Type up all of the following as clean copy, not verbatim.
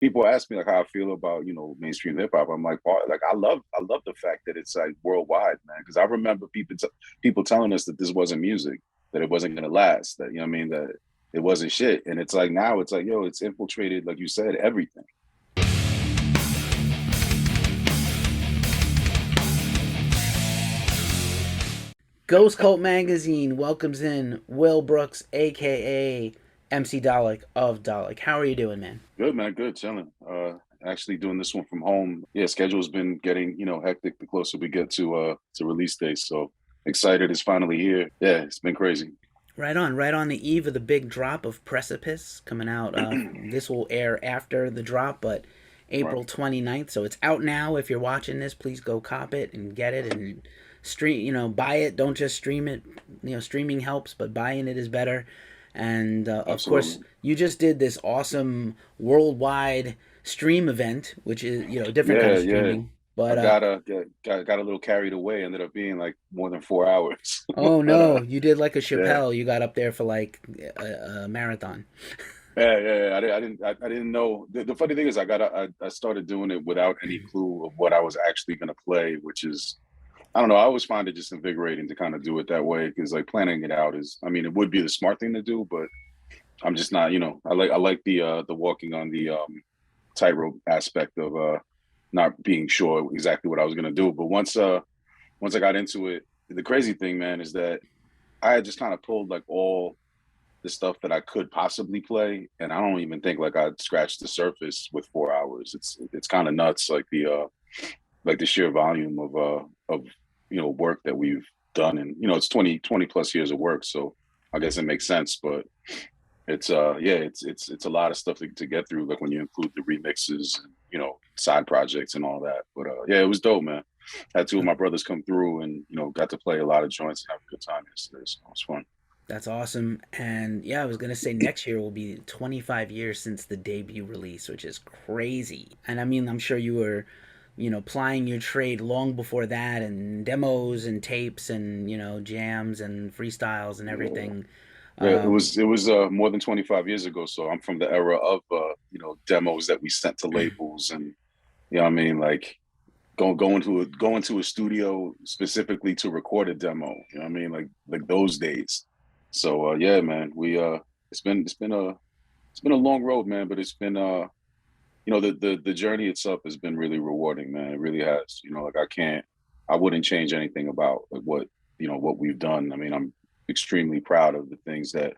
people ask me like how I feel about mainstream hip hop. I'm like, wow, like I love the fact that it's like worldwide, man. Because I remember people telling us that this wasn't music, that it wasn't gonna last, that I mean, that it wasn't shit. And it's like now it's like, yo, it's infiltrated, like you said, everything. Ghost Cult Magazine welcomes in Will Brooks, aka MC Dalek of Dalek. How are you doing, man? Good, man. Good, chilling. Actually doing this one from home. Yeah, schedule's been getting hectic the closer we get to release day. So excited it's finally here. Yeah, it's been crazy. Right on the eve of the big drop of Precipice coming out. This will air after the drop, but Right. April 29th. So it's out now. If you're watching this, please go cop it and get it and stream, buy it. Don't just stream it. Streaming helps, but buying it is better. And of course, Absolutely. you just did this awesome worldwide stream event, which is, a different kind Yeah, of yeah. streaming. I But got a little carried away. Ended up being like more than 4 hours. oh But no, you did like a yeah. Chappelle. You got up there for like a marathon. Yeah. I didn't know. The funny thing is, I started doing it without any clue of what I was actually going to play, which is, I don't know. I always find it just invigorating to kind of do it that way because like planning it out is, I mean, it would be the smart thing to do, but I'm just not. I like the walking on the tightrope aspect of not being sure exactly what I was going to do. But once I got into it, the crazy thing, man, is that I had just kind of pulled like all the stuff that I could possibly play, and I don't even think like I'd scratched the surface with 4 hours. It's kind of nuts, like the sheer volume of work that we've done, and it's 20 plus years of work, so I guess it makes sense. But it's yeah, it's a lot of stuff to get through, like when you include the remixes and side projects and all that. But yeah, it was dope, man. Had two of my brothers come through and got to play a lot of joints and have a good time yesterday, so it was fun. That's awesome. And yeah, I was going to say next year will be 25 years since the debut release, which is crazy. And I mean, I'm sure you were, plying your trade long before that and demos and tapes and, jams and freestyles and Yeah. everything. Yeah, it Um, was more than 25 years ago. So I'm from the era of demos that we sent to labels, and what I mean, like going to a studio specifically to record a demo. You know what I mean, like those days. So yeah, man, we it's been a long road, man, but it's been the journey itself has been really rewarding, man. It really has. Like I wouldn't change anything about like what we've done. I mean, I'm extremely proud of the things that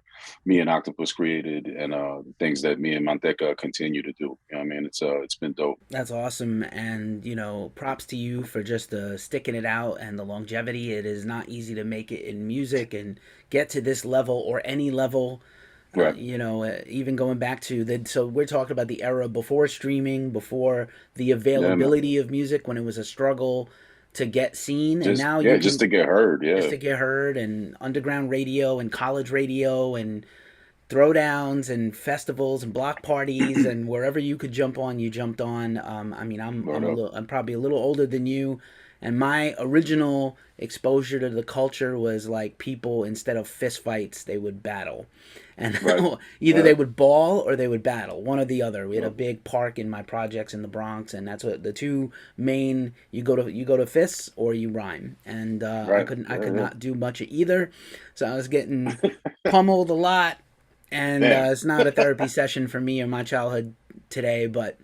me and Octopus created, and the things that me and Manteca continue to do. I mean, it's been dope. that's awesome. And, props to you for just sticking it out and the longevity. It is not easy to make it in music and get to this level or any level. Right. Even going back to so we're talking about the era before streaming, before the Yeah, man. availability of music when it was a struggle to get seen, and Just now you yeah, just can to get heard. just Yeah. to get heard, and underground radio and college radio and throwdowns and festivals and block parties and wherever you could jump on, you jumped on. I mean, Word up. I'm probably a little older than you, and my original exposure to the culture was like people instead of fist fights, they would battle, and Right. either they Right. would ball or they would battle, one or the other. We had a Yep. big park in my projects in the Bronx, and that's what the two main. You go to fists or you rhyme, and Right. I could Yeah. not do much of either, so I was getting pummeled a lot, and Damn. it's not a therapy session for me or my childhood today, but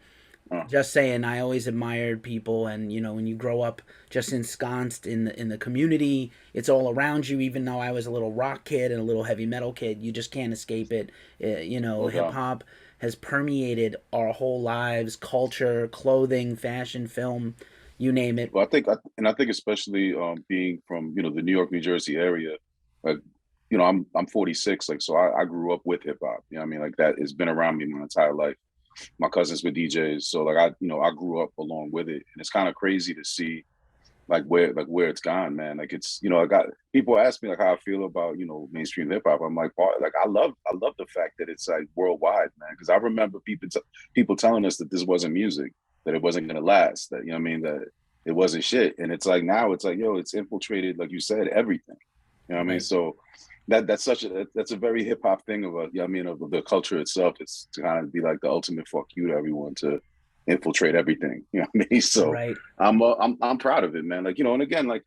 Uh, just saying, I always admired people, and when you grow up just ensconced in the community, it's all around you. Even though I was a little rock kid and a little heavy metal kid, you just can't escape it. no Hip doubt. hop has permeated our whole lives, culture, clothing, fashion, film, you name it. Well, I think especially being from the New York, New Jersey area, like I'm 46, like so I grew up with hip hop. I mean, like that has been around me my entire life. My cousins were DJs, so like I grew up along with it, and it's kind of crazy to see like where it's gone, man. Like it's I got people ask me like how I feel about mainstream hip hop. I'm like, wow, like I love the fact that it's like worldwide, man. Because I remember people telling us that this wasn't music, that it wasn't gonna last, that I mean, that it wasn't shit. And it's like now it's like, yo, it's infiltrated, like you said, everything. You know what I mean? Right. So that's a very hip hop thing of a, yeah, I mean, of the culture itself. It's to kind of be like the ultimate fuck you to everyone, to infiltrate everything. You know what I mean? So Right. I'm proud of it, man. Like, you know, and again, like,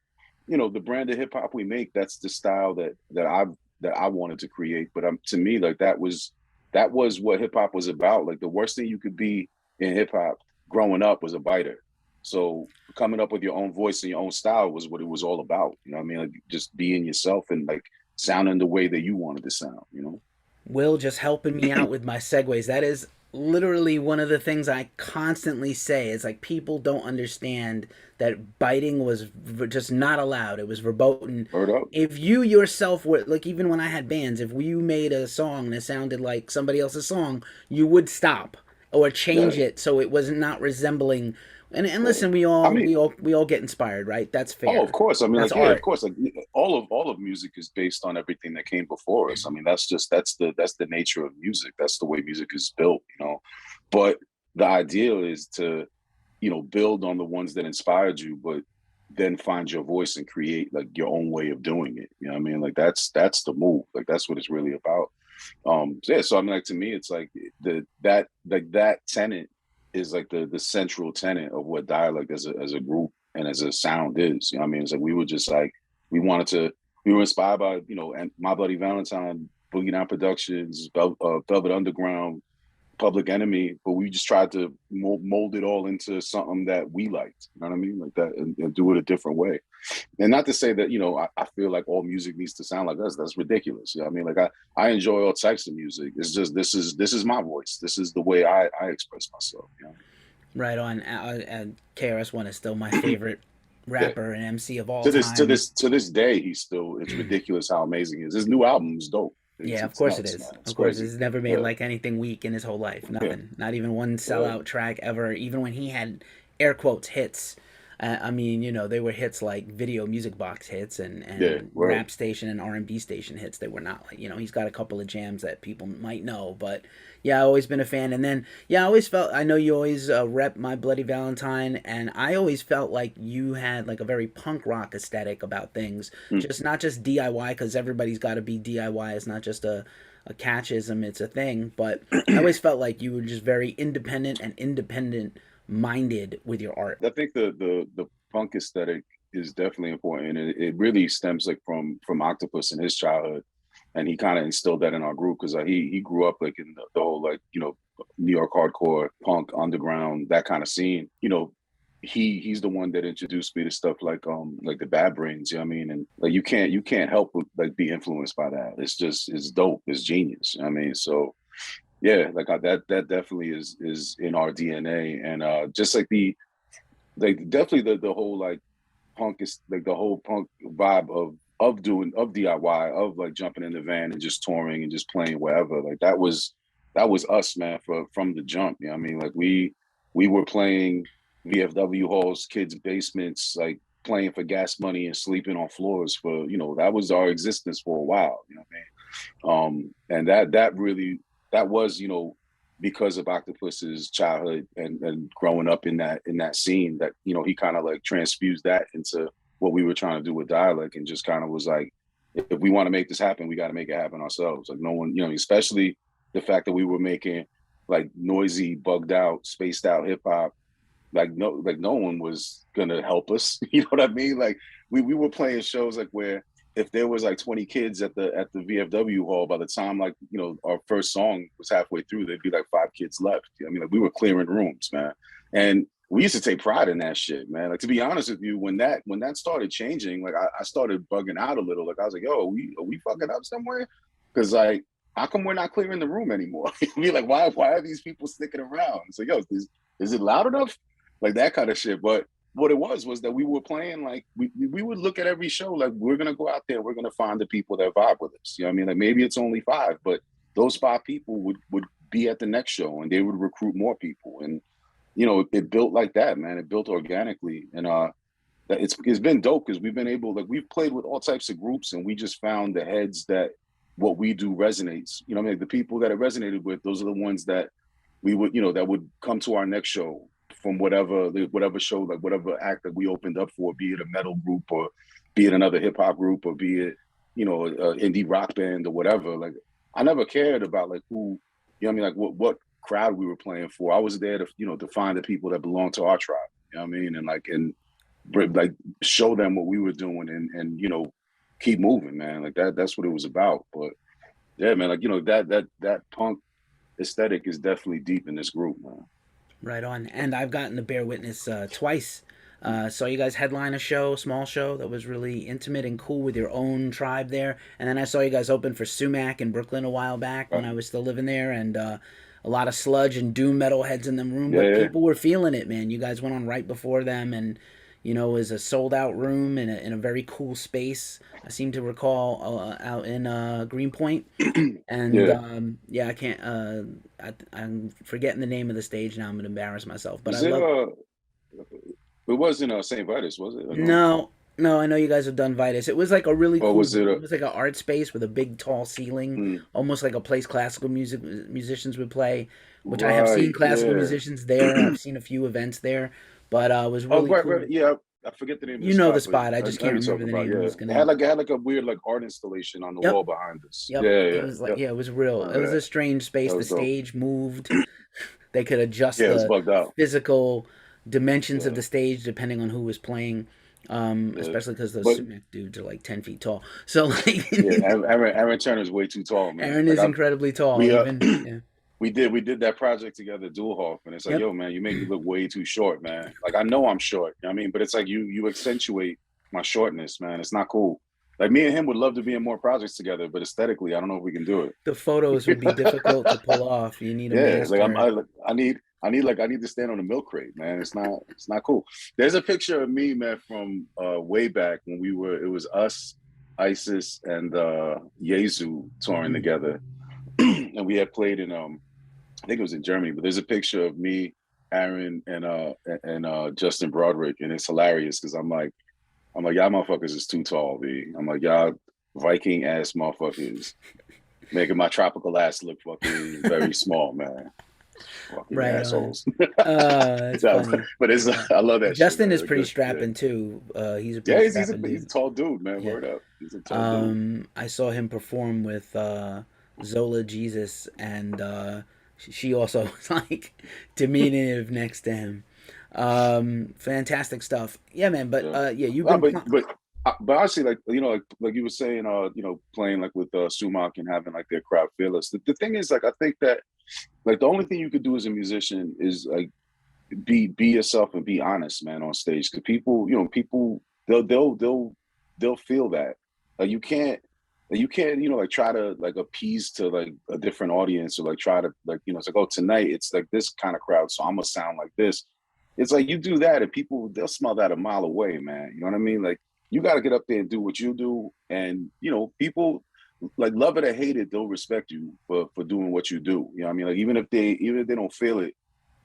you know, the brand of hip hop we make, that's the style that I wanted to create. But to me, like that was what hip hop was about. Like the worst thing you could be in hip hop growing up was a biter. So coming up with your own voice and your own style was what it was all about. You know what I mean? Like just being yourself and like sounding the way that you wanted to sound, you know? Will just helping me out with my segues. That is literally one of the things I constantly say. Is like people don't understand that biting was just not allowed. It was verboten. Word up. If you yourself were like, even when I had bands, if you made a song that sounded like somebody else's song, you would stop or change Yeah. it so it was not resembling. And Yeah. listen, I mean, we all get inspired, right? That's oh, of fair. course. I mean, That's like, yeah, of art. course. Like all of music is based on everything that came before us. I mean, that's the nature of music. That's the way music is built, you know. But the ideal is to, you know, build on the ones that inspired you, but then find your voice and create like your own way of doing it. You know what I mean? Like that's the move. Like that's what it's really about. So yeah, so I mean, like to me, it's like that tenet is like the central tenet of what dialect as a group and as a sound is. You know what I mean? It's like we were just like we wanted to we were inspired by, you know, and My Bloody Valentine, Boogie Down Productions, Velvet Underground, Public Enemy, but we just tried to mold it all into something that we liked. You know what I mean? Like that, and do it a different way. And not to say that, you know, I feel like all music needs to sound like us. That's ridiculous. You know what I mean? Like I enjoy all types of music. It's just this is my voice. This is the way I express myself. You know? Right on. KRS-One is still my favorite Yeah. rapper and MC of all time. To this day, he's still. It's ridiculous how amazing he is. His new album is dope. Yeah, of It's course it nuts, is. man. It's Of course, crazy. he's never made Yeah, like anything weak in his whole life. yeah, Nothing. Not even one yeah, sellout track ever. Even when he had air quotes hits. I mean, you know, they were hits like video music box hits yeah. and Word. rap station and R&B station hits. They were not like, you know, he's got a couple of jams that people might know, but yeah, I've always been a fan. And then yeah, I always felt, I know you always rep My Bloody Valentine, and I always felt like you had like a very punk rock aesthetic about things, Mm. just not just DIY, because everybody's got to be DIY. It's not just a catchism, it's a thing. But I always felt like you were just very independent and independent minded with your art. I think the punk aesthetic is definitely important. It really stems like from Octopus in his childhood, and he kind of instilled that in our group because he grew up like in the whole like, you know, New York hardcore punk underground, that kind of scene. You know, he's the one that introduced me to stuff like the Bad Brains. You know what I mean? And like you can't help but like be influenced by that. It's just it's dope. It's genius. You know what I mean? So yeah, like that definitely is in our DNA, and just like the like definitely the whole like punk is like the whole punk vibe of doing of DIY, of like jumping in the van and just touring and just playing wherever. Like that was us, man, from the jump. You know what I mean? Like we were playing VFW halls, kids' basements, like playing for gas money and sleeping on floors for, you know, that was our existence for a while. You know what I mean? And that really that was, you know, because of Octopus's childhood and growing up in that scene, that, you know, he kind of like transfused that into what we were trying to do with dialect, and just kind of was like, if we want to make this happen, we got to make it happen ourselves. Like no one, you know, especially the fact that we were making like noisy, bugged out, spaced out hip hop, like no one was gonna help us. You know what I mean? Like we were playing shows like where if there was like 20 kids at the VFW hall, by the time like, you know, our first song was halfway through, there'd be like 5 kids left. You know what I mean? Like we were clearing rooms, man. And we used to take pride in that shit, man. Like to be honest with you, when that started changing, like I started bugging out a little. Like I was like, yo, are we fucking up somewhere? Because like, how come we're not clearing the room anymore? We like, why are these people sticking around? So yo, is it loud enough? Like that kind of shit. But what it was that we were playing like we would look at every show like we're gonna go out there, we're gonna find the people that vibe with us. You know what I mean? Like maybe it's only 5, but those 5 people would be at the next show and they would recruit more people. And you know, it built like that, man. It built organically. And it's been dope because we've been able, like we've played with all types of groups and we just found the heads that what we do resonates. You know what I mean? The people that it resonated with, those are the ones that we would, you know, that would come to our next show from whatever show, like whatever act that we opened up for, be it a metal group or be it another hip hop group or be it, indie rock band or whatever. Like I never cared about like who, like what crowd we were playing for. I was there to, to find the people that belong to our tribe. You know what I mean? And like show them what we were doing and keep moving, man. Like that's what it was about. But yeah, man, like that punk aesthetic is definitely deep in this group, man. Right on. And I've gotten to bear witness twice. Saw you guys headline a show, small show that was really intimate and cool with your own tribe there. And then I saw you guys open for Sumac in Brooklyn a while back when Right. I was still living there. And a lot of sludge and doom metal heads in the room, Yeah, but yeah, people were feeling it, man. You guys went on right before them, and it was a sold out room in a very cool space. I seem to recall out in Greenpoint. And yeah. yeah, I can't. I'm forgetting the name of the stage now. I'm gonna embarrass myself. But I Was it love. it wasn't St. Vitus, was it? Or no? No, no, I know you guys have done Vitus. It was like a really Or cool was it room. a It was like an art space with a big tall ceiling, hmm, almost like a place classical musicians would play. Which I have seen right, classical yeah. musicians there. I've seen a few events there, but it was Oh, really right, right. cool. Yeah, I forget the name of the You know the spot, but spot. I I just know can't you're remember talking the about. name. I Yeah, was gonna. it had like a weird like art installation on the Yep, wall behind us. yep. Yeah, It yeah, was like yep. yeah, it was I real. It remember was that. a strange space. That The was dope. stage moved. They could adjust Yeah, it was the bugged out. physical dimensions of Yeah, the stage depending on who was playing. yeah. Especially because those But sumac dudes are like 10 feet tall. So like, yeah, Aaron Turner's way too tall, man. Aaron Like is incredibly tall. we Even yeah, we did that project together, Dual and it's like, yep. yo, man, you make me look way too short, man. Like I know I'm short, you know what I mean, but it's like you accentuate my shortness, man. It's not cool. Like me and him would love to be in more projects together, but aesthetically, I don't know if we can do The photos would be difficult to pull off. You need a yeah, like master. I need to stand on a milk crate, man. It's not cool. There's a picture of me, man, from way back when it was us, ISIS, and Yezu touring Hmm. together. And we had played in I think it was in Germany, but there's a picture of me, Aaron, and Justin Broderick, and it's hilarious because I'm like, y'all motherfuckers is too tall, B. I'm like, y'all Viking ass motherfuckers making my tropical ass look fucking very small, man. Fucking Right on. assholes. That's No, funny. but it's Uh, I love that shit, Justin man. is Like pretty that, yeah. strapping too. He's a Yeah, pretty he's strapping a dude. tall dude, man. Yeah. Word up. He's a tall dude. I saw him perform with Zola Jesus, and she also was like diminutive next to him. Fantastic stuff. Yeah, man. But Yeah. yeah, you've Well, been but honestly, like like you were saying, playing like with Sumac and having like their crowd feel us. The thing is, like, I think that like the only thing you could do as a musician is like be yourself and be honest, man, on stage. Because people they'll feel that. Like you can't like try to like appease to like a different audience or like try to like it's like, oh, tonight it's like this kind of crowd, so I'm gonna sound like this. It's like you do that and people they'll smell that a mile away, man. You know what I mean? Like you got to get up there and do what you do, and people like love it or hate it, they'll respect you for doing what you do. You know what I mean? Like even if they don't feel it,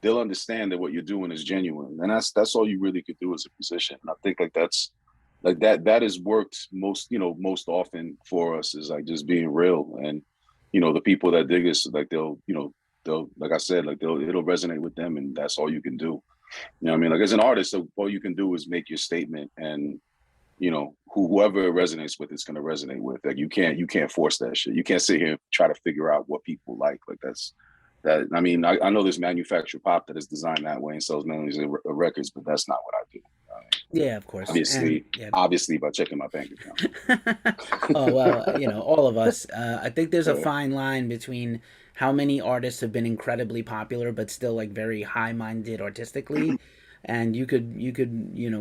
they'll understand that what you're doing is genuine, and that's all you really could do as a musician. And I think like that's like that has worked most often for us is like just being real, and the people that dig us like they'll like I said like it'll resonate with them, and that's all you can do. You know what I mean? Like as an artist, so all you can do is make your statement, and whoever it resonates with, it's going to resonate with. Like you can't force that shit. You can't sit here and try to figure out what people like. Like that's that. I mean, I know there's manufactured pop that is designed that way and sells millions of records, but that's not what I do. yeah, of course, and Obviously, yeah. obviously, by checking my bank account. Oh well, all of us. I think there's a Yeah, fine line between how many artists have been incredibly popular but still like very high-minded artistically, and you could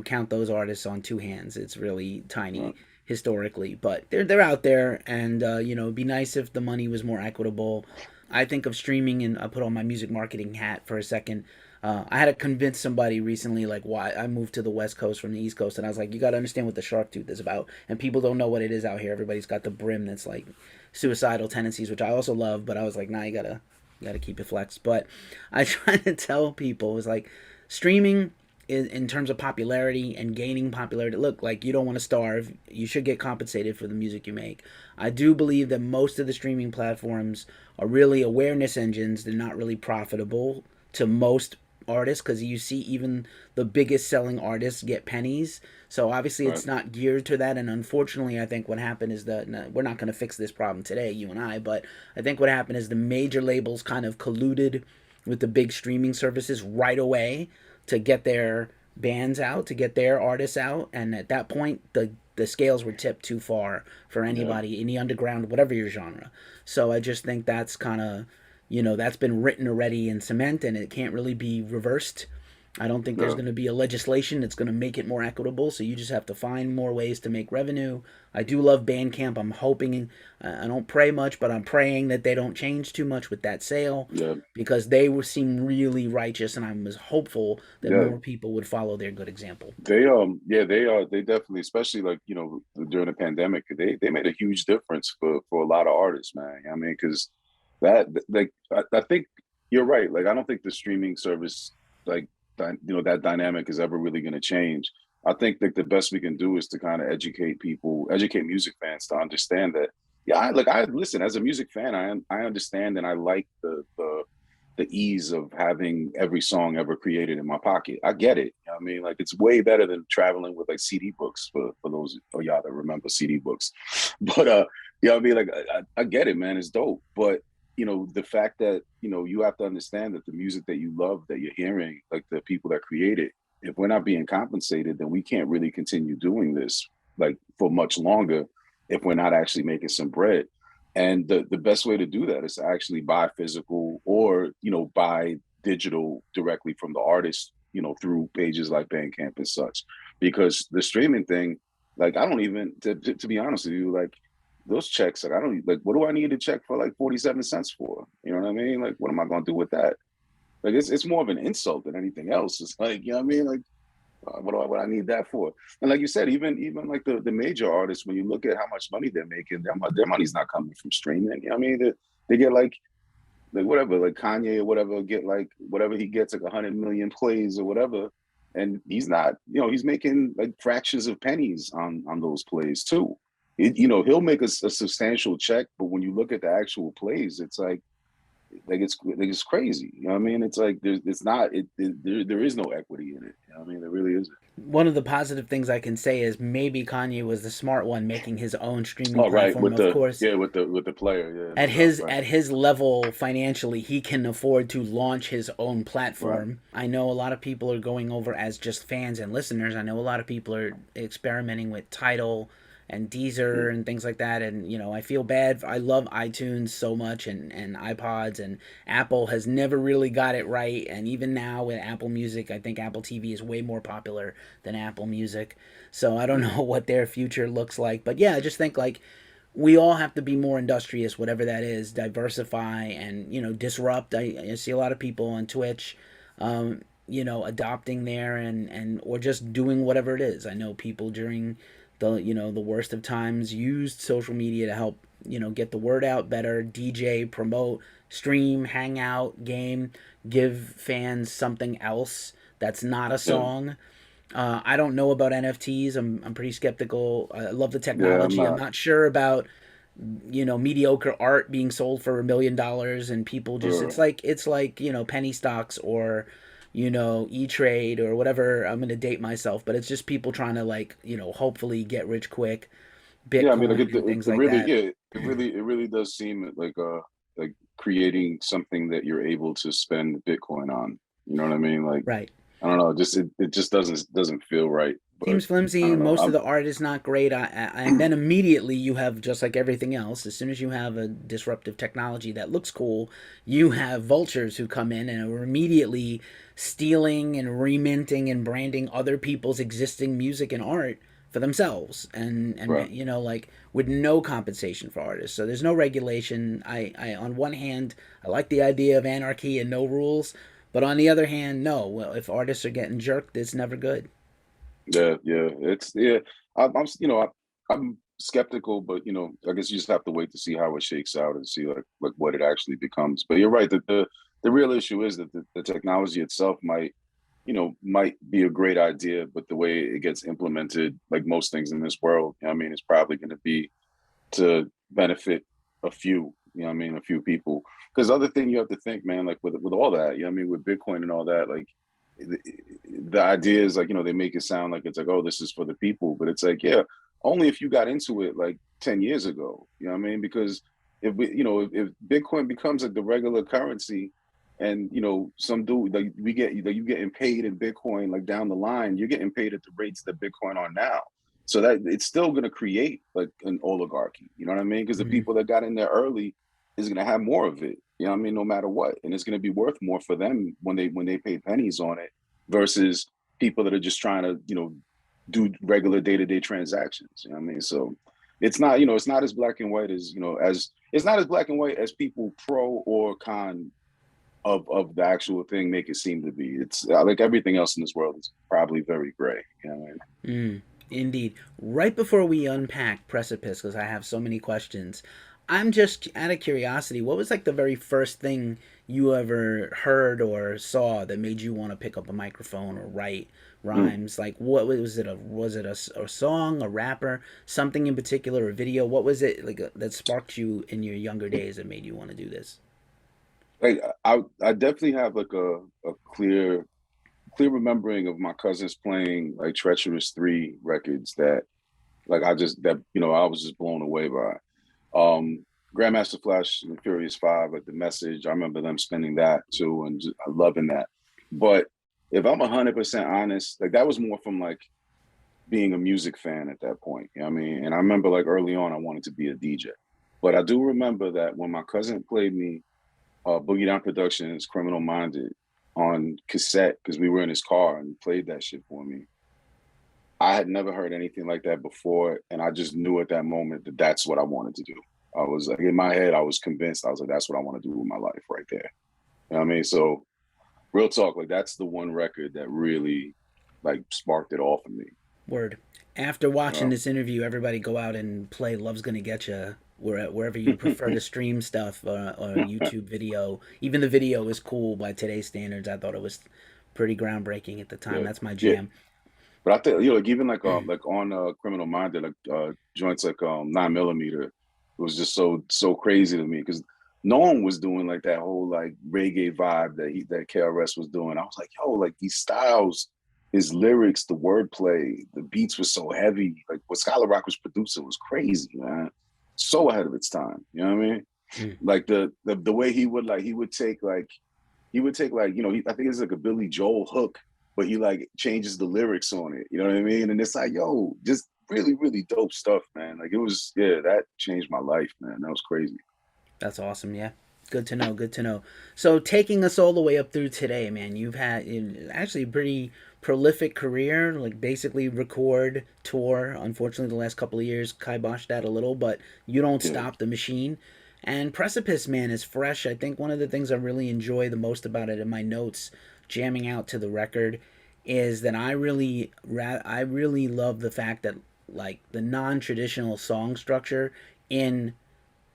count those artists on two hands. It's really tiny right. historically, but they're out there, and it'd be nice if the money was more equitable. I think of streaming, and I put on my music marketing hat for a second. I had to convince somebody recently, like, why I moved to the West Coast from the East Coast, and I was like, you got to understand what the shark tooth is about, and people don't know what it is out here. Everybody's got the brim that's like suicidal tendencies, which I also love, but I was like, nah, you gotta keep it flexed. But I try to tell people, it was like, streaming is, in terms of popularity and gaining popularity, look, like, you don't want to starve. You should get compensated for the music you make. I do believe that most of the streaming platforms are really awareness engines. They're not really profitable to most artists, because you see even the biggest selling artists get pennies. So obviously Right. it's not geared to that. And unfortunately, I think what happened is that we're not going to fix this problem today, you and I, but I think what happened is the major labels kind of colluded with the big streaming services right away to get their bands out, to get their artists out, and at that point the scales were tipped too far for Yeah. anybody in the underground, whatever your genre. So I just think that's kind of, that's been written already in cement, and it can't really be reversed. I don't think there's Yeah. going to be a legislation that's going to make it more equitable. So you just have to find more ways to make revenue. I do love Bandcamp. I'm hoping, I don't pray much, but I'm praying that they don't change too much with that sale, Yeah. because they were seem really righteous, and I was hopeful that Yeah. more people would follow their good example. They definitely, especially like, during the pandemic, they made a huge difference for a lot of artists, man. I mean, because that like I think you're right. Like I don't think the streaming service, like that dynamic is ever really going to change. I think that the best we can do is to kind of educate people, educate music fans to understand that. Yeah, I listen as a music fan. I understand and I like the ease of having every song ever created in my pocket. I get it. You know what I mean, like it's way better than traveling with like CD books for those of y'all that remember CD books. But you know what I mean? Like I get it, man. It's dope. But the fact that you have to understand that the music that you love that you're hearing, like the people that create it, if we're not being compensated, then we can't really continue doing this like for much longer if we're not actually making some bread. And the best way to do that is to actually buy physical or, buy digital directly from the artist, through pages like Bandcamp and such. Because the streaming thing, like I don't even to be honest with you, like those checks, like I don't like what do I need to check for like 47 cents for? You know what I mean? Like what am I gonna do with that? Like it's more of an insult than anything else. It's like, you know what I mean? Like what I need that for? And like you said, even like the major artists, when you look at how much money they're making, their money's not coming from streaming. You know what I mean? They get like whatever, like Kanye or whatever, get like whatever he gets, like 100 million plays or whatever, and he's not, he's making like fractions of pennies on those plays too. He'll make a substantial check, but when you look at the actual plays, it's like it's crazy. You know what I mean? It's like it's not there is no equity in it. You know what I mean? There really isn't. One of the positive things I can say is maybe Kanye was the smart one making his own streaming Oh, right, platform. with Of the course, yeah, with the player, yeah, no at doubt, his right, at his level financially, he can afford to launch his own right, platform. I know a lot of people are going over as just fans and listeners. I know a lot of people are experimenting with Tidal and yeah, Deezer and things like that. And I feel bad. I love iTunes so much, and iPods, and Apple has never really got it right. And even now with Apple Music, I think Apple TV is way more popular than Apple Music. So I don't yeah, know what their future looks like. But yeah, I just think like we all have to be more industrious, whatever that is, diversify and disrupt. I see a lot of people on Twitch, adopting there, and or just doing whatever it is. I know people during the worst of times used social media to help get the word out better, DJ, promote, stream, hang out, game, give fans something else that's not a yeah, song. I don't know about NFTs. I'm pretty skeptical. I love the yeah. I'm technology. I'm not. not sure about mediocre art being sold for $1 million, and people just Uh, it's like penny stocks, or E-Trade or whatever. I'm gonna date myself, but it's just people trying to like hopefully get rich quick, yeah, I mean, like Bitcoin and things it like really, that. yeah, it really does seem like creating something that you're able to spend Bitcoin on. You know what I mean? Like Right. I don't know, just it just doesn't feel right. But Seems I flimsy. don't know. Most of the art is not great. And then immediately you have, just like everything else, as soon as you have a disruptive technology that looks cool, you have vultures who come in and are immediately stealing and reminting and branding other people's existing music and art for themselves, and Right. like with no compensation for artists. So there's no regulation. I on one hand, I like the idea of anarchy and no rules, but on the other hand, no. Well, if artists are getting jerked, it's never good. Yeah, yeah. It's yeah. I'm I'm skeptical, but I guess you just have to wait to see how it shakes out and see like what it actually becomes. But you're right that the real issue is that the technology itself might be a great idea, but the way it gets implemented, like most things in this world, I mean, it's probably going to be to benefit a few, a few people. Because other thing you have to think, man, like with all that, I mean, with Bitcoin and all that, like the, the idea is like, they make it sound like it's like, oh, this is for the people, but it's like, yeah, only if you got into it like 10 years ago. You know what I mean? Because if Bitcoin becomes like the regular currency, and some dude like we get like you getting paid in Bitcoin like down the line, you're getting paid at the rates that Bitcoin are now. So that it's still going to create like an oligarchy. You know what I mean? Because the Mm, people that got in there early is going to have more of it. You know what I mean? No matter what, and it's going to be worth more for them when they pay pennies on it versus people that are just trying to do regular day-to-day transactions. You know what I mean? So it's not as black and white as as it's not as black and white as people pro or con of the actual thing make it seem to be. It's like everything else in this world is probably very gray. You know what I mean? mm, indeed. Right before we unpack Precipice, because I have so many questions, I'm just out of curiosity. What was like the very first thing you ever heard or saw that made you want to pick up a microphone or write Mm. rhymes? Like, what was it? A song, a rapper, something in particular, a video? What was it like that sparked you in your younger days that made you want to do this? Like I definitely have like a clear remembering of my cousins playing like Treacherous 3 records that like I was just blown away by. Um, Grandmaster Flash and Furious Five, like the message, I remember them spinning that too, and just loving that. But if I'm 100% honest, like that was more from like being a music fan at that point. You know what I mean? And I remember like early on, I wanted to be a DJ. But I do remember that when my cousin played me Boogie Down Productions, Criminal Minded on cassette, because we were in his car and he played that shit for me. I had never heard anything like that before, and I just knew at that moment that that's what I wanted to do. I was like, in my head, I was convinced. I was like, that's what I want to do with my life right there. You know what I mean? So real talk, like that's the one record that really like sparked it all for me. Word. After watching You this interview, everybody go out and play "Love's Gonna Get You" wherever you prefer to stream stuff or YouTube video. Even the video is cool by today's standards. I thought it was pretty groundbreaking at the time. yeah, That's my yeah. jam. But I think like even like on Criminal Minded, like joints like 9mm, it was just so crazy to me because no one was doing like that whole like reggae vibe that KRS was doing. I was like, yo, like these styles, his lyrics, the wordplay, the beats was so heavy. Like what Scholar Rock was producing was crazy, man. So ahead of its time. You know what I mean? Mm. Like the way he would take like I think it's like a Billy Joel hook, but he like changes the lyrics on it. You know what I mean? And it's like, yo, just really dope stuff, man. Like it was, yeah, that changed my life, man. That was crazy. That's awesome. Yeah. Good to know. Good to know. So, taking us all the way up through today, man, you've had actually a pretty prolific career. Like, basically, record, tour. Unfortunately, the last couple of years kiboshed that a little, but you don't Yeah. stop the machine. And Precipice, man, is fresh. I think one of the things I really enjoy the most about it in my notes, jamming out to the record, is that I really love the fact that like the non-traditional song structure in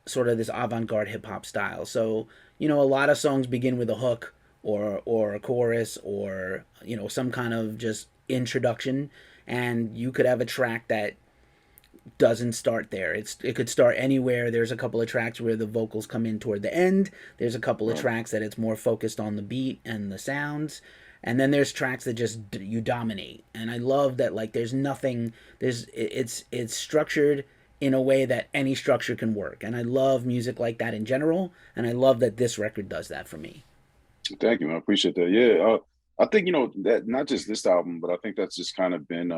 sort of this avant-garde hip hop style. So, a lot of songs begin with a hook or a chorus or, some kind of just introduction, and you could have a track that doesn't start there. It could start anywhere. There's a couple of tracks where the vocals come in toward the end. There's a couple of Right. tracks that it's more focused on the beat and the sounds. And then there's tracks that just you dominate. And I love that like there's nothing there's it's structured in a way that any structure can work. And I love music like that in general, and I love that this record does that for me. Thank you, man. I appreciate that. Yeah. I think, that not just this album, but I think that's just kind of been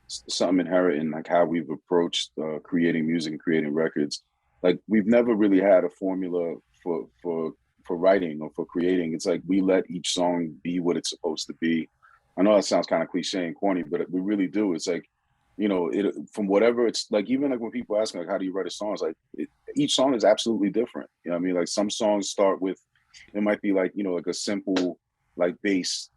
something inherent in like how we've approached creating music and creating records. Like we've never really had a formula for writing or for creating. It's like we let each song be what it's supposed to be. I know that sounds kind of cliche and corny, but we really do. It's like, it from whatever it's like. Even like when people ask me like, how do you write a song? It's like each song is absolutely different. You know what I mean? Like some songs start with it might be like like a simple like bass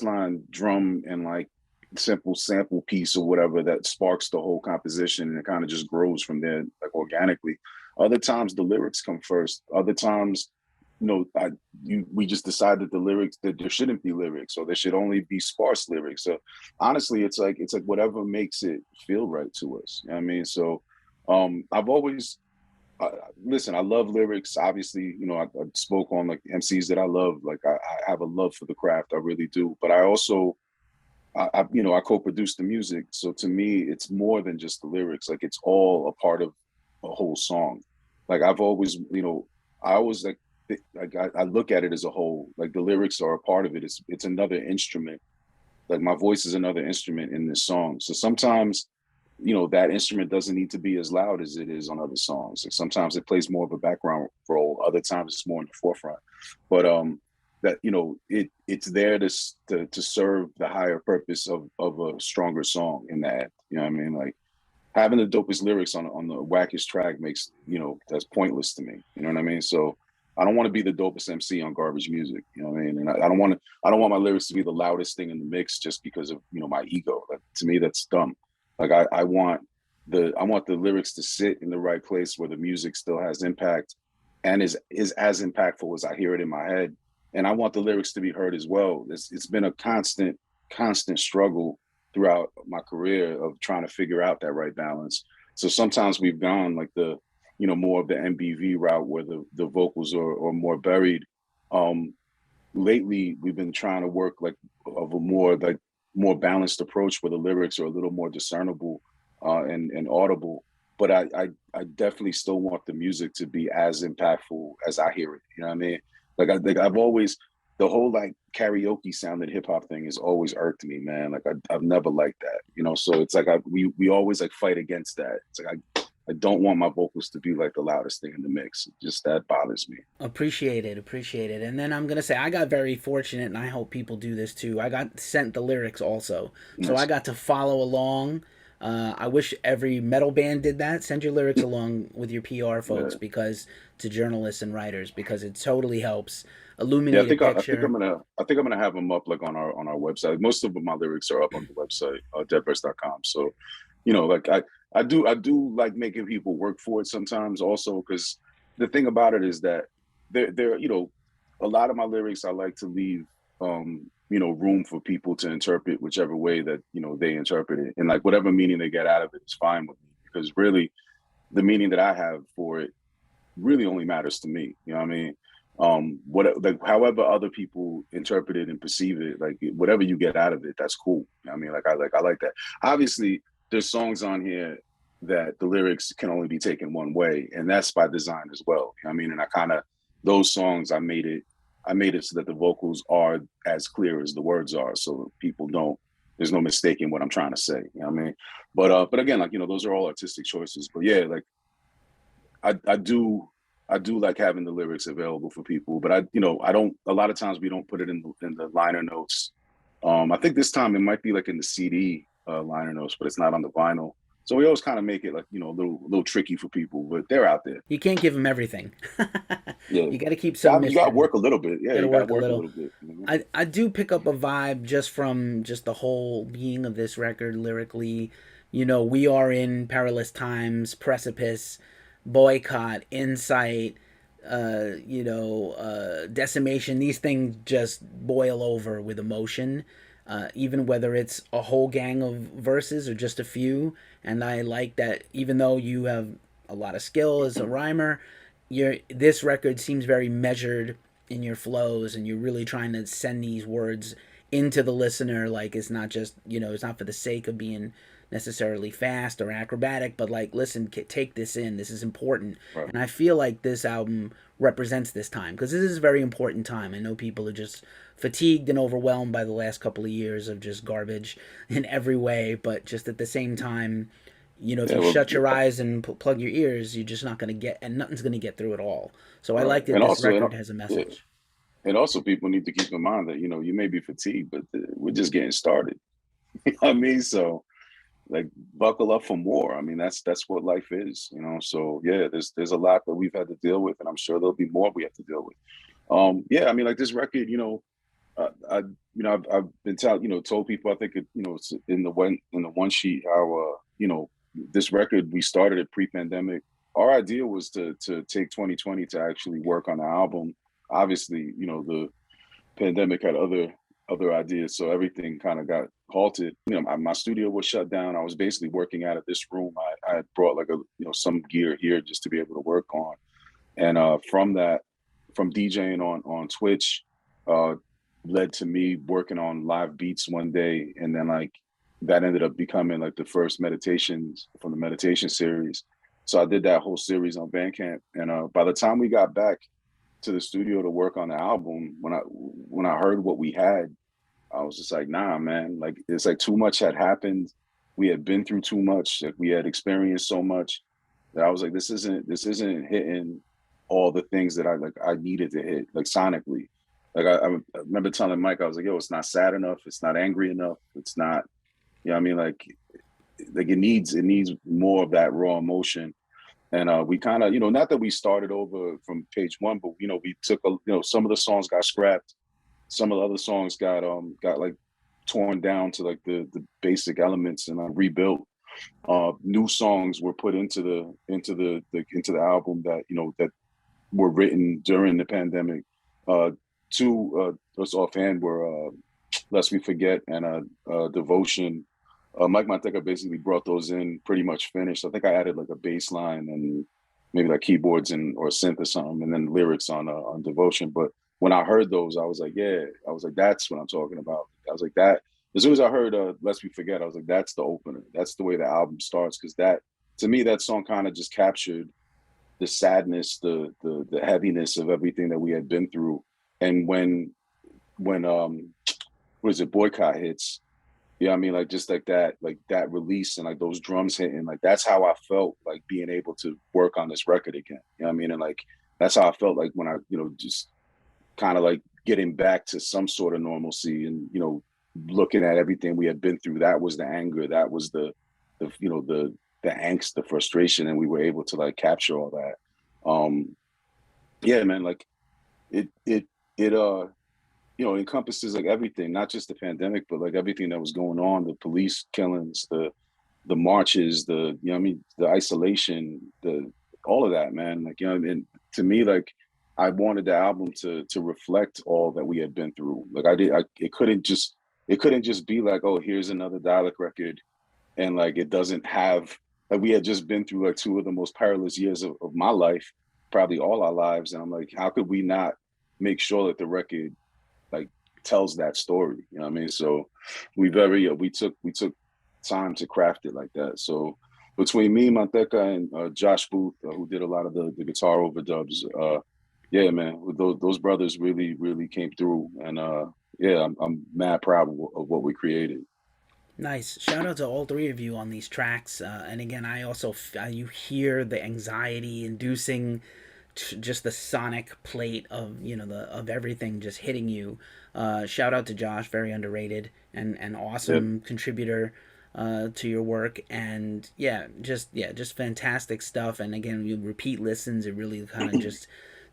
line drum and like simple sample piece or whatever that sparks the whole composition, and it kind of just grows from there like organically. Other times the lyrics come first. Other times, we just decide that the lyrics that there shouldn't be lyrics or there should only be sparse lyrics. So honestly, it's like whatever makes it feel right to us. You know what I mean? So I've always I, listen, I love lyrics. Obviously, I spoke on like MCs that I love. Like I have a love for the craft. I really do. But I also, I co-produce the music. So to me, it's more than just the lyrics. Like it's all a part of a whole song. Like I've always, I always like I look at it as a whole. Like the lyrics are a part of it. It's another instrument. Like my voice is another instrument in this song. So sometimes, that instrument doesn't need to be as loud as it is on other songs. Like sometimes it plays more of a background role. Other times it's more in the forefront. But that it's there to serve the higher purpose of a stronger song in that. You know what I mean? Like having the dopest lyrics on the wackest track makes, that's pointless to me. You know what I mean? So I don't want to be the dopest MC on garbage music. You know what I mean? And I don't want my lyrics to be the loudest thing in the mix just because of, my ego. Like, to me, that's dumb. Like I want the lyrics to sit in the right place where the music still has impact and is as impactful as I hear it in my head. And I want the lyrics to be heard as well. It's been a constant struggle throughout my career of trying to figure out that right balance. So sometimes we've gone like more of the MBV route where the vocals are more buried. Um, Lately, we've been trying to work like of a more balanced approach where the lyrics are a little more discernible and audible. But I definitely still want the music to be as impactful as I hear it. You know what I mean? Like I've always the whole like karaoke sounded hip hop thing has always irked me, man. Like I've never liked that, So it's like we always like fight against that. It's like I don't want my vocals to be like the loudest thing in the mix. Just that bothers me. Appreciate it, appreciate it. And then I'm gonna say I got very fortunate, and I hope people do this too. I got sent the lyrics also, so I Nice. got to follow along. I wish every metal band did that. Send your lyrics along with your PR folks, Yeah. because to journalists and writers, because it totally helps Yeah, illuminate a picture. I think I'm gonna have them up like on our website. Most of my lyrics are up on the website, deadverse.com. So, like I do like making people work for it sometimes also because the thing about it is that there, a lot of my lyrics I like to leave room for people to interpret whichever way that, they interpret it. And like whatever meaning they get out of it is fine with me because really the meaning that I have for it really only matters to me. You know what I mean? What like however other people interpret it and perceive it, like whatever you get out of it, that's cool. You know what I mean? I like that. Obviously, there's songs on here that the lyrics can only be taken one way, and that's by design as well. You know what I mean? And I kind of those songs I made it so that the vocals are as clear as the words are, so people don't. There's no mistaking what I'm trying to say. You know what I mean? But again, like those are all artistic choices. But yeah, like I do like having the lyrics available for people, but I don't. A lot of times we don't put it in the liner notes. I think this time it might be like in the CD liner notes, but it's not on the vinyl. So we always kind of make it like a little tricky for people, but they're out there. You can't give them everything. Yeah, You got to keep some you got to mystery. work a little bit. Yeah, Got to you got to work a work a little. little bit. You know? I do pick up a vibe just from just the whole being of this record lyrically. We are in perilous times, precipice, boycott, insight, decimation. These things just boil over with emotion, even whether it's a whole gang of verses or just a few. And I like that even though you have a lot of skill as a rhymer, this record seems very measured in your flows, and you're really trying to send these words into the listener. Like it's not just it's not for the sake of being necessarily fast or acrobatic, but like listen, take this in, this is important. Right. And I feel like this album represents this time, because this is a very important time. I know people are just fatigued and overwhelmed by the last couple of years of just garbage in every way, but just at the same time, if Yeah. you Well, shut your eyes and plug your ears, you're just not going to get, and nothing's going to get through it all. So I right. like that And this also, record has a yeah. message. And also, people need to keep in mind that you may be fatigued, but we're just getting started. You know what I mean? So like buckle up for more. I mean, that's what life is. So yeah, there's a lot that we've had to deal with, and I'm sure there'll be more we have to deal with. Yeah, I mean, like this record, I've been told people, I think it's in the one sheet how this record, we started it pre-pandemic. Our idea was to take 2020 to actually work on the album. Obviously, the pandemic had other ideas, so everything kind of got halted. My studio was shut down. I was basically working out of this room I had brought like a some gear here just to be able to work on. And from that, from DJing on Twitch, uh, led to me working on live beats one day, and then like that ended up becoming like the first meditations from the meditation series. So I did that whole series on Bandcamp, and by the time we got back to the studio to work on the album, when I heard what we had, I was just like, nah, man. Like it's like too much had happened. We had been through too much. Like we had experienced so much that I was like, this isn't hitting all the things that I needed to hit, like sonically. Like I remember telling Mike, I was like, yo, it's not sad enough, it's not angry enough, it's not, I mean, like it needs more of that raw emotion. And we kind of, not that we started over from page one, but we took some of the songs got scrapped, some of the other songs got like torn down to like the basic elements and rebuilt. New songs were put into the album that were written during the pandemic. Two just offhand were Lest We Forget and Devotion. Mike Manteca basically brought those in pretty much finished. I think I added like a bass line and maybe like keyboards and or synth or something, and then lyrics on Devotion. But when I heard those, I was like, yeah, I was like, that's what I'm talking about. I was like that. As soon as I heard Lest We Forget, I was like, that's the opener. That's the way the album starts. Because that, to me, that song kind of just captured the sadness, the heaviness of everything that we had been through. And when what is it, Boycott hits, I mean, like just like that release and like those drums hitting, like that's how I felt like being able to work on this record again. You know what I mean? And like that's how I felt like when I, just kind of like getting back to some sort of normalcy and, looking at everything we had been through. That was the anger, that was the angst, the frustration, and we were able to like capture all that. Yeah, man, like it encompasses like everything, not just the pandemic, but like everything that was going on, the police killings, the marches, the isolation, the all of that, man. Like, and to me, like I wanted the album to reflect all that we had been through. Like it couldn't just be like, oh, here's another Dalek record, and like it doesn't have, like we had just been through like two of the most perilous years of my life, probably all our lives, and I'm like, how could we not make sure that the record like tells that story? You know what I mean? So we took time to craft it like that. So between me, Manteca, and Josh Booth, who did a lot of the guitar overdubs, yeah, man, those brothers really came through, and yeah, I'm mad proud of what we created. Nice. Shout out to all three of you on these tracks. And again, I also you hear the anxiety inducing, just the sonic plate of the of everything just hitting you. Shout out to Josh, very underrated and Yep. awesome contributor to your work. And just fantastic stuff. And again, you repeat listens, it really kind of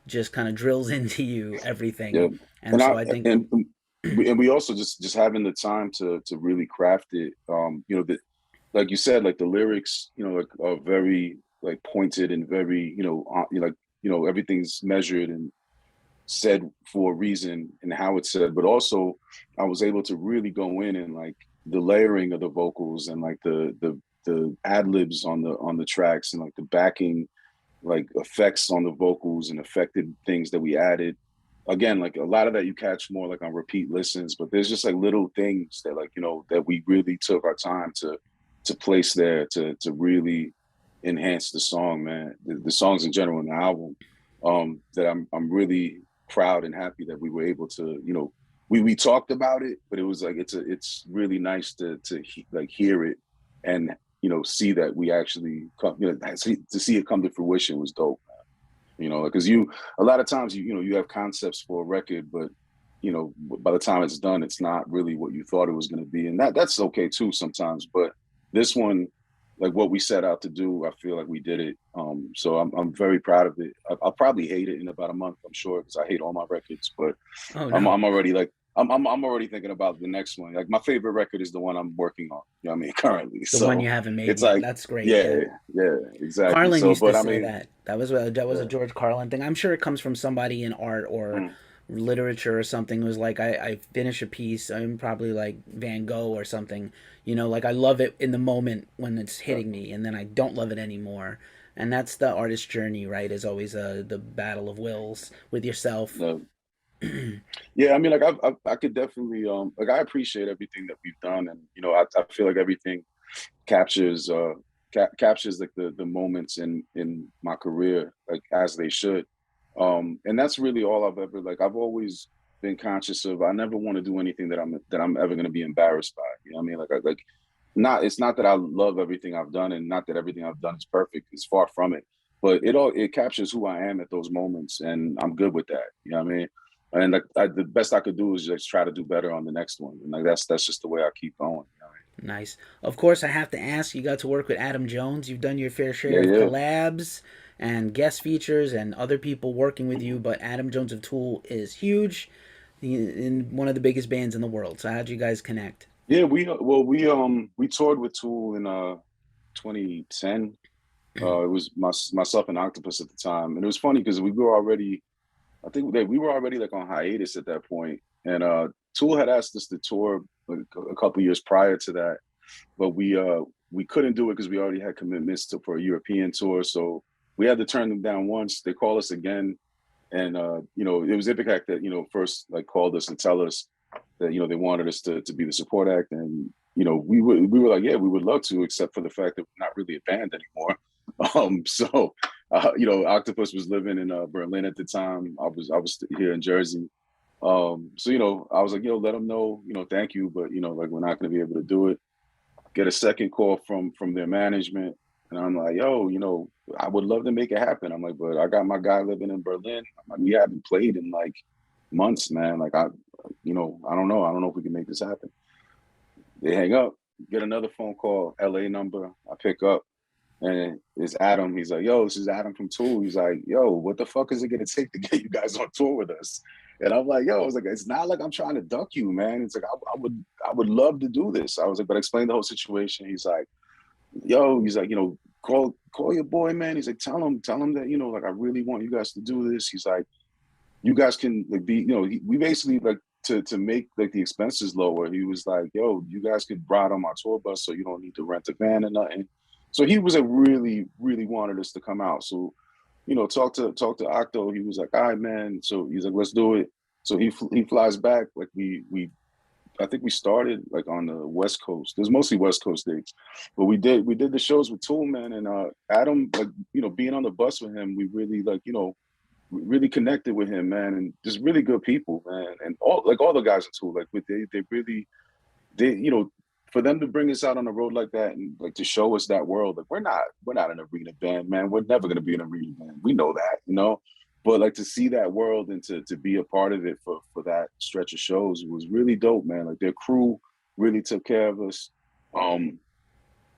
just kind of drills into you everything. Yeah, And and so I I think and we also just having the time to really craft it. Like you said, like the lyrics, like are very like pointed and very, like everything's measured and said for a reason and how it's said. But also, I was able to really go in and like the layering of the vocals and like the ad libs on the tracks and like the backing like effects on the vocals and affected things that we added. Again, like a lot of that you catch more like on repeat listens, but there's just like little things that like, that we really took our time to place there to really enhance the song, man. The songs in general in the album. That I'm really proud and happy that we were able to, we talked about it, but it was like it's really nice to like hear it and see that we actually come, to see it come to fruition was dope. Because a lot of times you have concepts for a record, but by the time it's done, it's not really what you thought it was going to be, and that's okay too sometimes. But this one, like what we set out to do, I feel like we did it. So I'm very proud of it. I'll probably hate it in about a month, I'm sure, because I hate all my records. But oh I'm no, I'm already like I'm already thinking about the next one. Like my favorite record is the one I'm working on. You know what I mean, currently. the one So you haven't made it's yet. like, That's great. yeah, Yeah. yeah, exactly. Carlin So, used to but I say mean, that. That was a yeah, George Carlin thing. I'm sure it comes from somebody in art or mm, literature or something. It was like I finish a piece, I'm probably like Van Gogh or something, like I love it in the moment when it's Yeah. hitting me, and then I don't love it anymore. And that's the artist journey, right? Is always the battle of wills with yourself. No. Yeah, I mean, like I could definitely like I appreciate everything that we've done, and I feel like everything captures captures like the moments in my career like as they should. And that's really all I've ever like. I've always been conscious of. I never want to do anything that I'm ever going to be embarrassed by. You know what I mean? Like not it's not that I love everything I've done, and not that everything I've done is perfect. It's far from it. But it captures who I am at those moments, and I'm good with that. You know what I mean? And like the best I could do is just try to do better on the next one. And like that's just the way I keep going. You know what Nice. Of course, I have to ask. You got to work with Adam Jones. You've done your fair I mean? share of Yeah, collabs and guest features and other people working with you, but Adam Jones of Tool is huge, in one of the biggest bands in the world. So how'd you guys connect? yeah. We toured with Tool in 2010. It was myself and Octopus at the time, and it was funny because we were already, I think that we were already like on hiatus at that point, and Tool had asked us to tour like a couple years prior to that, but we couldn't do it because we already had commitments for a European tour, so we had to turn them down once. They called us again, and it was Impact that first like called us and tell us that they wanted us to be the support act, and we were like, yeah, we would love to, except for the fact that we're not really a band anymore. So Octopus was living in Berlin at the time. I was here in Jersey. So I was like, let them know, thank you, but like we're not going to be able to do it. Get a second call from their management, and I'm like, yo, I would love to make it happen. I'm like, but I got my guy living in Berlin. I'm like, we haven't played in like months, man. Like I don't know. I don't know if we can make this happen. They hang up, get another phone call, LA number. I pick up, and it's Adam. He's like, yo, this is Adam from Tool. He's like, yo, what the fuck is it gonna take to get you guys on tour with us? And I'm like, yo, I was like, it's not like I'm trying to duck you, man. It's like I would love to do this. I was like, but explain the whole situation. He's like, yo, he's like, call your boy, man. He's like, tell him that, like I really want you guys to do this. He's like, you guys can like be, we basically like to make like the expenses lower. He was like, yo, you guys could ride on my tour bus, so you don't need to rent a van or nothing. So he was like really, really wanted us to come out. So, talk to Octo. He was like, all right, man. So he's like, let's do it. So he flies back. Like we I think we started like on the West Coast. There's mostly West Coast dates, but we did the shows with Tool, man, and Adam, like being on the bus with him, we really like really connected with him, man, and just really good people, man, and all the guys in Tool, like they really they for them to bring us out on the road like that and like to show us that world, like we're not an arena band, man. We're never gonna be an arena band. We know that. But like to see that world and to be a part of it for that stretch of shows was really dope, man. Like their crew really took care of us. Um,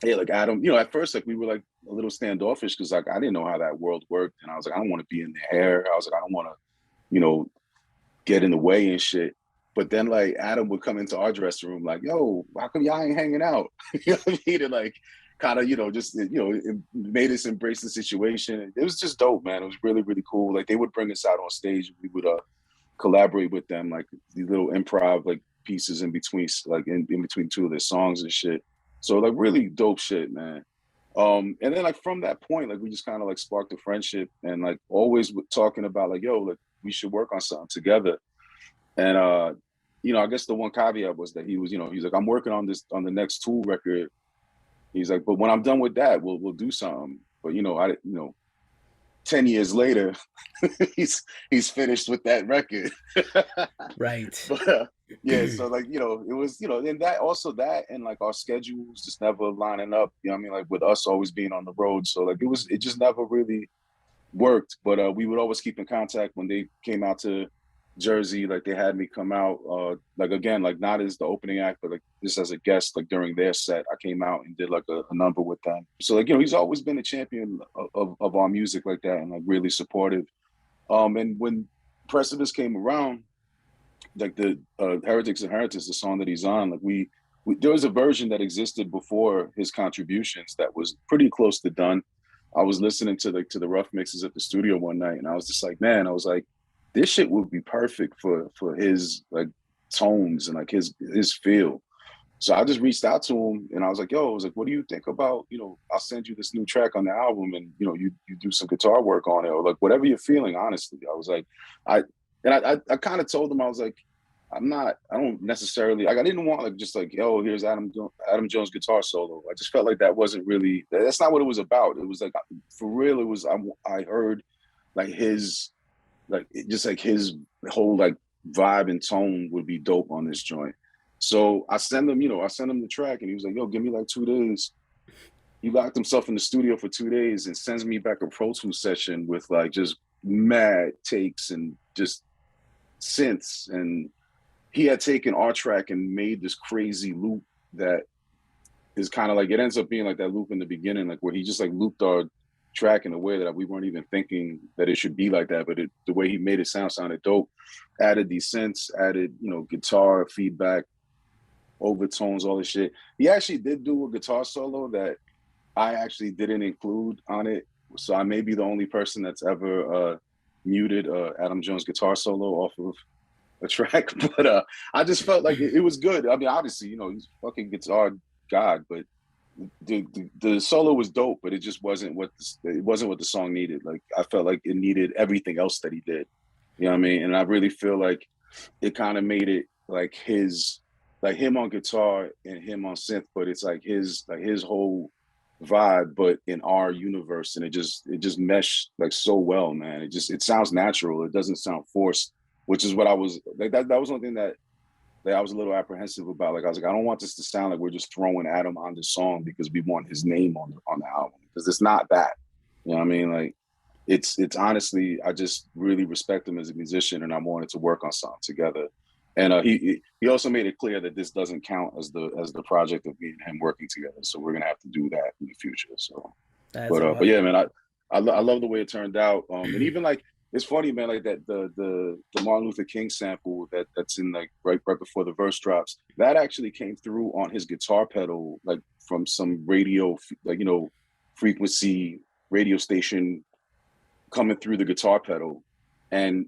yeah, like Adam, at first like we were like a little standoffish because like I didn't know how that world worked, and I was like, I don't want to be in their hair. I was like, I don't want to, you know, get in the way and shit. But then like Adam would come into our dressing room like, yo, how come y'all ain't hanging out? You know what I mean? And like kind of, just it made us embrace the situation. It was just dope, man. It was really, really cool. Like they would bring us out on stage. We would collaborate with them, like these little improv like pieces in between, like in between two of their songs and shit. So like really dope shit, man. And then like from that point, like we just kind of like sparked a friendship and like always talking about like, yo, like we should work on something together. And I guess the one caveat was that he's like, I'm working on this on the next Tool record. He's like, but when I'm done with that, we'll do something. But 10 years later, he's finished with that record. Right. But yeah, so like it was and that also that and like our schedules just never lining up. You know what I mean? Like with us always being on the road, so like it just never really worked. But we would always keep in contact when they came out to Jersey. Like they had me come out, like again, like not as the opening act, but like just as a guest. Like during their set, I came out and did like a number with them. So like he's always been a champion of our music like that, and like really supportive. And when Precipice came around, like the Heretics Inheritance, the song that he's on, like we there was a version that existed before his contributions that was pretty close to done. I was listening to the rough mixes at the studio one night, and I was just like, man, I was like, this shit would be perfect for his like tones and like his feel. So I just reached out to him and I was like, yo, I was like, what do you think about, I'll send you this new track on the album and you do some guitar work on it or like whatever you're feeling, honestly. I was like, I kind of told him, I was like, I don't necessarily like I didn't want like just like, yo, here's Adam Jones guitar solo. I just felt like that wasn't really that's not what it was about. It was like for real, it was I heard like his just like his whole like vibe and tone would be dope on this joint. So I sent him the track and he was like, yo, give me like 2 days. He locked himself in the studio for 2 days and sends me back a Pro Tools session with like just mad takes and just synths. And he had taken our track and made this crazy loop that is kind of like it ends up being like that loop in the beginning, like where he just like looped our track in a way that we weren't even thinking that it should be like that. But the way he made it sounded dope. Added these synths, added guitar feedback, overtones, all this shit. He actually did do a guitar solo that I actually didn't include on it. So I may be the only person that's ever muted Adam Jones guitar solo off of a track. But I just felt like it was good. I mean, obviously, he's fucking guitar god, but the solo was dope, but it just wasn't what the song needed. Like I felt like it needed everything else that he did. You know what I mean? And I really feel like it kind of made it like him on guitar and him on synth, but it's like his whole vibe, but in our universe, and it just meshed like so well, man. It sounds natural. It doesn't sound forced, which is what I was like. That was one thing that I was a little apprehensive about. Like I was like, I don't want this to sound like we're just throwing Adam on the song because we want his name on the album, because it's not that. You know what I mean? Like it's honestly, I just really respect him as a musician, and I wanted to work on something together. And he also made it clear that this doesn't count as the project of me and him working together. So we're gonna have to do that in the future. So, That's but yeah, awesome. man, I love the way it turned out. And even like it's funny, man, like that the Martin Luther King sample that's in like right before the verse drops. That actually came through on his guitar pedal, like from some radio, like frequency radio station coming through the guitar pedal, and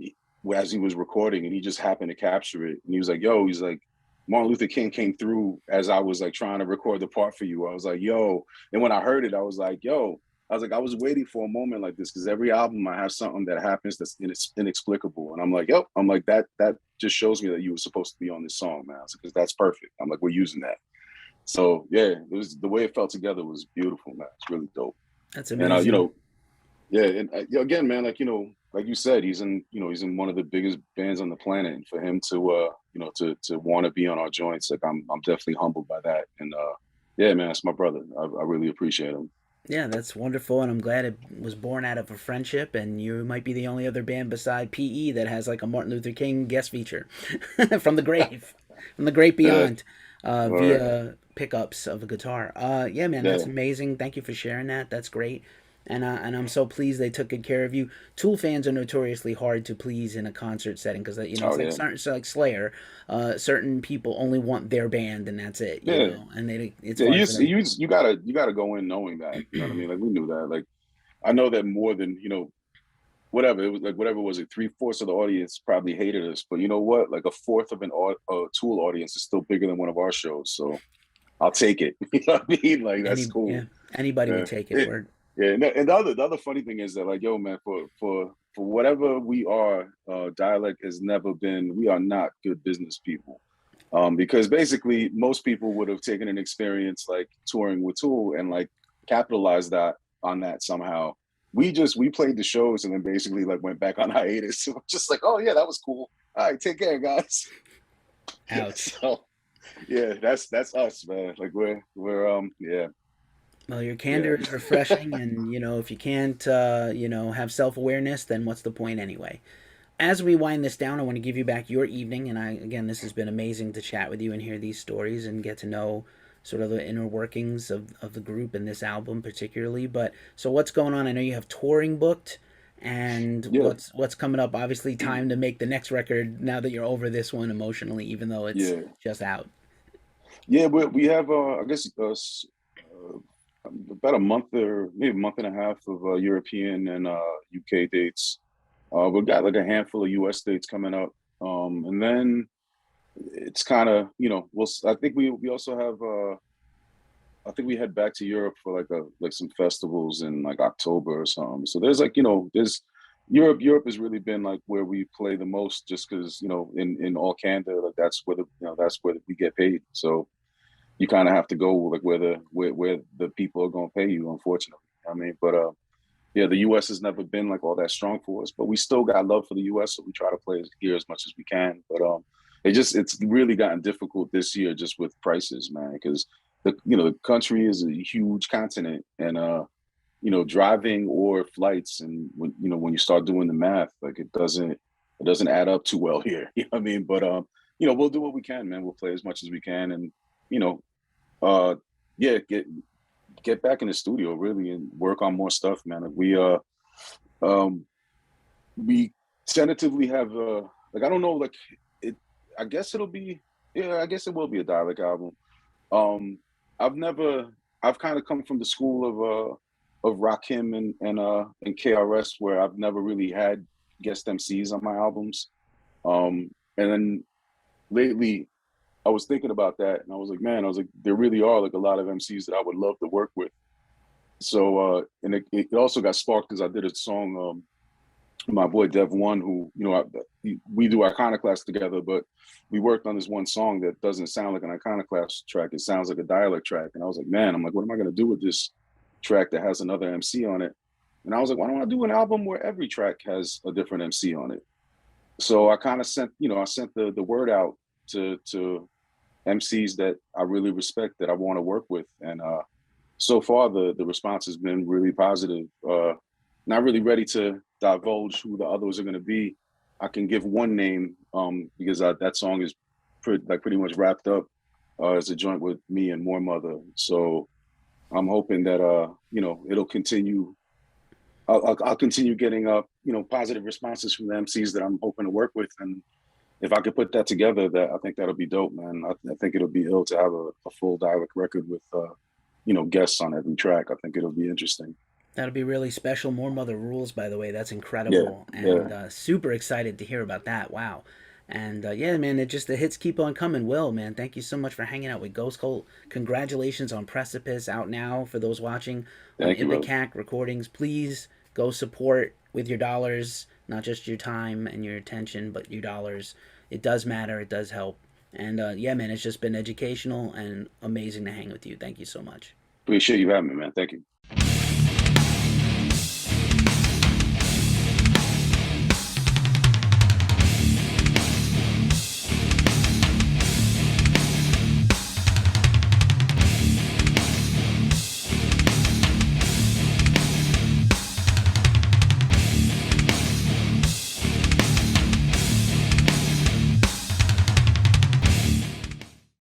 as he was recording, and he just happened to capture it, and he was like, "Yo," he's like, "Martin Luther King came through as I was like trying to record the part for you." I was like, "Yo," and when I heard it, I was like, "Yo." I was like, I was waiting for a moment like this because every album I have something that happens that's inexplicable, and I'm like, "Yep," I'm like that just shows me that you were supposed to be on this song, man. Because that's perfect. I'm like, we're using that. So yeah, it was the way it felt together was beautiful, man. It's really dope. That's And amazing. yeah, and again, man, like like you said, he's in one of the biggest bands on the planet, and for him to to want to be on our joints, like I'm definitely humbled by that, and yeah, man, it's my brother. I really appreciate him. Yeah, that's wonderful, and I'm glad it was born out of a friendship. And you might be the only other band beside PE that has like a Martin Luther King guest feature from the grave, from the great Yeah, beyond, word. via pickups of a guitar. Yeah, man, that's Yeah, amazing. Thank you for sharing that. That's great. And I'm so pleased they took good care of you. Tool fans are notoriously hard to please in a concert setting because oh it's yeah, like Slayer. Certain people only want their band and that's it, yeah, and it's yeah. hard for them. You gotta go in knowing that. You know what I mean? Like we knew that. Like I know that more than whatever it was, like whatever was it, 3/4 of the audience probably hated us, but you know what, like a fourth of a Tool audience is still bigger than one of our shows, so I'll take it. You know what I mean? Like that's cool. Yeah, anybody would Yeah, take it. Word. yeah. And the other funny thing is that like, yo, man, for whatever we are, dialect has never been. We are not good business people, because basically most people would have taken an experience like touring with Tool and like capitalized that on that somehow. We played the shows and then basically like went back on hiatus. So just like, oh yeah, that was cool. All right, take care, guys. Ouch. So yeah, that's us, man. Like we're yeah, Well, your yeah. candor is refreshing, and if you can't, have self awareness, then what's the point anyway? As we wind this down, I want to give you back your evening, and again, this has been amazing to chat with you and hear these stories and get to know sort of the inner workings of the group and this album particularly. But so, what's going on? I know you have touring booked, and Yeah, what's coming up? Obviously, time to make the next record now that you're over this one emotionally, even though it's yeah. just out. Yeah, we have I guess about a month or maybe a month and a half of European and UK dates. We've got like a handful of U.S. states coming up, and then it's kind of I think we also have I think we head back to Europe for like some festivals in like October or something. So there's like there's Europe has really been like where we play the most, just because in all candor, like that's where that's where we get paid. So you kind of have to go like where the people are going to pay you, unfortunately. I mean, but yeah, the U.S. has never been like all that strong for us, but we still got love for the U.S., so we try to play here as much as we can. But it's really gotten difficult this year just with prices, man, because the country is a huge continent, and driving or flights, and when you start doing the math, like it doesn't add up too well here. You know what I mean? But we'll do what we can, man. We'll play as much as we can, and you know, uh, yeah, get back in the studio really and work on more stuff, man. Like, um we tentatively have like I don't know, like it I guess it'll be yeah, I guess it will be a dialect album. Um I've never I've kind of come from the school of Rakim and KRS, where I've never really had guest MCs on my albums. And then lately I was thinking about that, and I was like, man, I was like, there really are like a lot of MCs that I would love to work with. So and it also got sparked because I did a song, my boy Dev One, who we do Iconoclast together, but we worked on this one song that doesn't sound like an Iconoclast track. It sounds like a dialect track, and I was like, man, I'm like, what am I gonna do with this track that has another MC on it? And I was like, why don't I do an album where every track has a different MC on it? So I kind of sent the word out to MCs that I really respect, that I want to work with, and so far the response has been really positive. Not really ready to divulge who the others are going to be. I can give one name, because that song is pretty much wrapped up as a joint with me and More Mother. So I'm hoping that it'll continue. I'll continue getting positive responses from the MCs that I'm hoping to work with, and if I could put that together, that I think that'll be dope, man. I think it'll be ill to have a full dialect record with guests on every track. I think it'll be interesting. That'll be really special. More Mother Rules, by the way. That's Yeah, incredible, yeah. and super excited to hear about that. Wow. And yeah, man, it just the hits keep on coming. Will, man, thank you so much for hanging out with Ghost Cult. Congratulations on Precipice, out now for those watching on Thank you, brother. Ipecac Recordings. Please go support with your dollars, not just your time and your attention, but your dollars. It does matter. It does help. And yeah, man, it's just been educational and amazing to hang with you. Thank you so much. Appreciate you having me, man. Thank you.